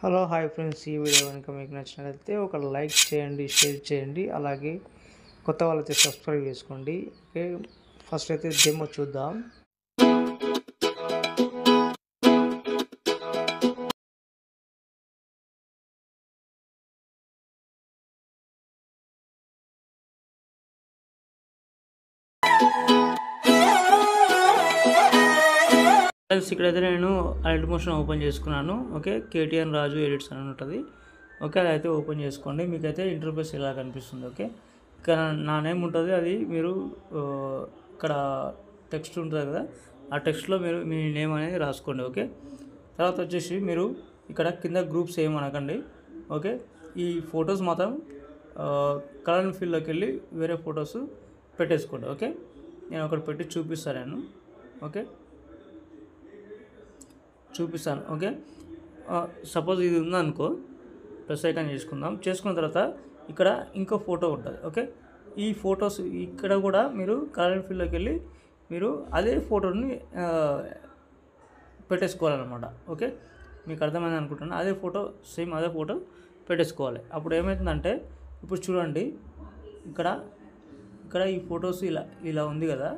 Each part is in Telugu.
హలో హాయ్ ఫ్రెండ్స్, ఈ వీడియో కనుక మీకు నచ్చినట్లయితే ఒక లైక్ చేయండి, షేర్ చేయండి, అలాగే కొత్త వాళ్ళైతే సబ్స్క్రైబ్ చేసుకోండి. ఓకే, ఫస్ట్ అయితే డెమో చూద్దాం. ఫ్రెండ్స్, ఇక్కడైతే నేను అలర్ట్ మోషన్ ఓపెన్ చేసుకున్నాను. ఓకే, కేటీఆర్ రాజు ఎడిట్స్ అని ఉంటుంది. ఓకే, అదైతే ఓపెన్ చేసుకోండి. మీకైతే ఇంటర్ఫేస్ ఇలా కనిపిస్తుంది. ఓకే, ఇక్కడ నా నేమ్ ఉంటుంది, అది మీరు ఇక్కడ టెక్స్ట్ ఉంటుంది కదా, ఆ టెక్స్ట్లో మీరు మీ నేమ్ అనేది రాసుకోండి. ఓకే, తర్వాత వచ్చేసి మీరు ఇక్కడ కింద గ్రూప్స్ ఏమనకండి. ఓకే, ఈ ఫొటోస్ మాత్రం కలర్ ఫీల్డ్లోకి వెళ్ళి వేరే ఫొటోస్ పెట్టేసుకోండి. ఓకే, నేను ఒకటి పెట్టి చూపిస్తాను. ఓకే, చూపిస్తాను. ఓకే, సపోజ్ ఇది ఉందనుకో, ప్లస్ ఐకాన్ చేసుకున్న తర్వాత ఇక్కడ ఇంకో ఫోటో ఉంటుంది. ఓకే, ఈ ఫొటోస్ ఇక్కడ కూడా మీరు కలర్ ఫీల్డ్లోకి వెళ్ళి మీరు అదే ఫోటోని పెట్టేసుకోవాలన్నమాట. ఓకే, మీకు అర్థమైంది అనుకుంటున్నాను. అదే ఫోటో, సేమ్ అదే ఫోటో పెట్టేసుకోవాలి. అప్పుడు ఏమవుతుందంటే, ఇప్పుడు చూడండి, ఇక్కడ ఈ ఫొటోస్ ఇలా ఉంది కదా.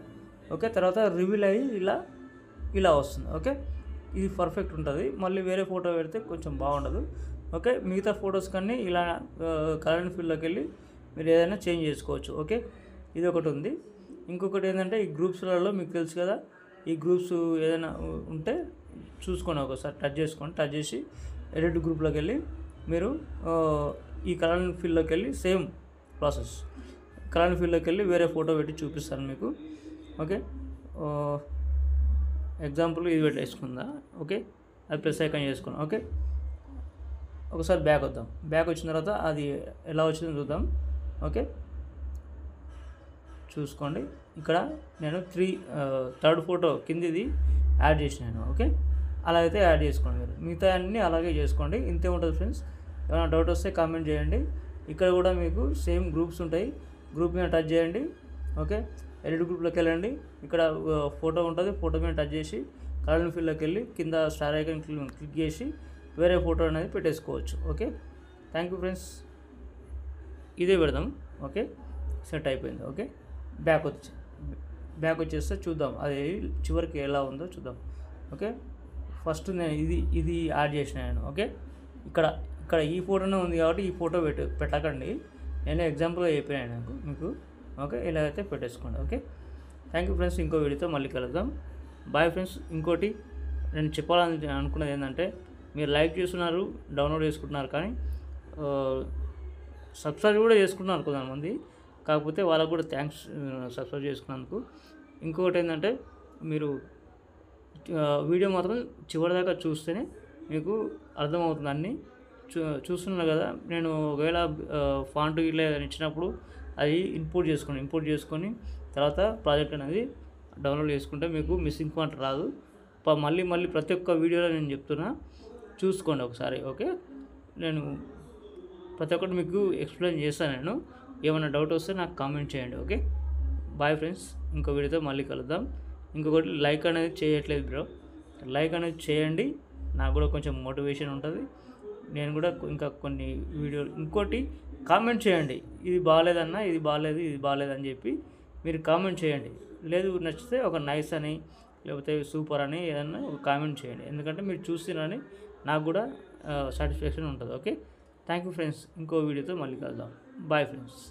ఓకే, తర్వాత రివీల్ అయ్యి ఇలా వస్తుంది. ఓకే, ఇది పర్ఫెక్ట్ ఉంటుంది. మళ్ళీ వేరే ఫోటో పెడితే కొంచెం బాగుండదు. ఓకే, మిగతా ఫొటోస్ కానీ ఇలా కలర్ ఫీల్డ్లోకి వెళ్ళి మీరు ఏదైనా చేంజ్ చేసుకోవచ్చు. ఓకే, ఇది ఒకటి ఉంది. ఇంకొకటి ఏంటంటే, ఈ గ్రూప్స్లలో మీకు తెలుసు కదా, ఈ గ్రూప్స్ ఏదైనా ఉంటే చూసుకోండి. ఒకసారి టచ్ చేసి ఎడిట్ గ్రూప్లోకి వెళ్ళి మీరు ఈ కలర్ ఫీల్డ్లోకి వెళ్ళి సేమ్ ప్రాసెస్, కలర్ ఫీల్డ్లోకి వెళ్ళి వేరే ఫోటో పెట్టి చూపిస్తాను మీకు. ఓకే, ఎగ్జాంపుల్ ఇది పెట్టేసుకుందా. ఓకే, అది ప్లస్ ఐకాన్ చేసుకున్నాం. ఓకే, ఒకసారి బ్యాక్ వద్దాం. బ్యాక్ వచ్చిన తర్వాత అది ఎలా వచ్చిందో చూద్దాం. ఓకే, చూసుకోండి, ఇక్కడ నేను థర్డ్ ఫోటో కిందిది యాడ్ చేసినాను. ఓకే, అలా అయితే యాడ్ చేసుకోండి. మీరు మిగతా అన్నీ అలాగే చేసుకోండి. ఇంతే ఉంటుంది ఫ్రెండ్స్. ఏమైనా డౌట్ వస్తే కామెంట్ చేయండి. ఇక్కడ కూడా మీకు సేమ్ గ్రూప్స్ ఉంటాయి. గ్రూప్ మీద టచ్ చేయండి. ఓకే, ఎడిట్ గ్రూప్లోకి వెళ్ళండి. ఇక్కడ ఫోటో ఉంటుంది. ఫోటో మీద టచ్ చేసి కలర్ ఫీల్డ్లోకి వెళ్ళి కింద స్టార్ ఐకాన్ క్లిక్ చేసి వేరే ఫోటో అనేది పెట్టేసుకోవచ్చు. Okay, thank you friends. ఇదే పెడదాం. ఓకే, సెట్ అయిపోయింది. ఓకే, బ్యాక్ వచ్చేస్తే చూద్దాం అది చివరికి ఎలా ఉందో చూద్దాం. ఓకే, ఫస్ట్ నేను ఇది యాడ్ చేసినాను. ఓకే, ఇక్కడ ఈ ఫోటోనే ఉంది కాబట్టి ఈ ఫోటో పెట్టకండి. నేను ఎగ్జాంపుల్గా చెప్పినాను మీకు. ఓకే, ఇలా అయితే పెట్టేసుకోండి. Okay, thank you friends. ఇంకో వీడియోతో మళ్ళీ కలుద్దాం. Bye friends. ఇంకోటి నేను చెప్పాలని అనుకున్నది ఏంటంటే, మీరు లైక్ చేస్తున్నారు, డౌన్లోడ్ చేసుకుంటున్నారు, కానీ సబ్స్క్రైబ్ కూడా చేసుకుంటున్నారు కొంతమంది. కాకపోతే వాళ్ళకు కూడా థ్యాంక్స్, సబ్స్క్రైబ్ చేసుకున్నందుకు. ఇంకొకటి ఏంటంటే, మీరు వీడియో మాత్రం చివరిదాకా చూస్తేనే మీకు అర్థమవుతుంది. అన్నీ చూస్తున్నారు కదా. నేను ఒకవేళ ఫాంట్ ఇలా ఇచ్చినప్పుడు అది ఇంపోర్ట్ చేసుకొని తర్వాత ప్రాజెక్ట్ అనేది డౌన్లోడ్ చేసుకుంటే మీకు మిస్సింగ్ ఫాంట్ రాదు. మళ్ళీ ప్రతి ఒక్క వీడియోలో నేను చెప్తున్నా, చూసుకోండి ఒకసారి. ఓకే, నేను ప్రతి ఒక్కటి మీకు ఎక్స్ప్లెయిన్ చేస్తాను. నేను ఏమైనా డౌట్ వస్తే నాకు కామెంట్ చేయండి. Okay, bye friends. ఇంకో వీడియోతో మళ్ళీ కలుద్దాం. ఇంకొకటి, లైక్ అనేది చేయట్లేదు బ్రో, లైక్ అనేది చేయండి. నాకు కూడా కొంచెం మోటివేషన్ ఉంటుంది. నేను కూడా ఇంకా కొన్ని వీడియోలు. ఇంకోటి, కామెంట్ చేయండి. ఇది బాగాలేదన్నా, ఇది బాగాలేదని చెప్పి మీరు కామెంట్ చేయండి. లేదు నచ్చితే ఒక నైస్ అని, లేకపోతే సూపర్ అని ఏదన్నా ఒక కామెంట్ చేయండి. ఎందుకంటే మీరు చూస్తున్నారని నాకు కూడా సాటిస్ఫాక్షన్ ఉంటుంది. Okay, thank you friends. ఇంకో వీడియోతో మళ్ళీ కలుద్దాం. Bye friends.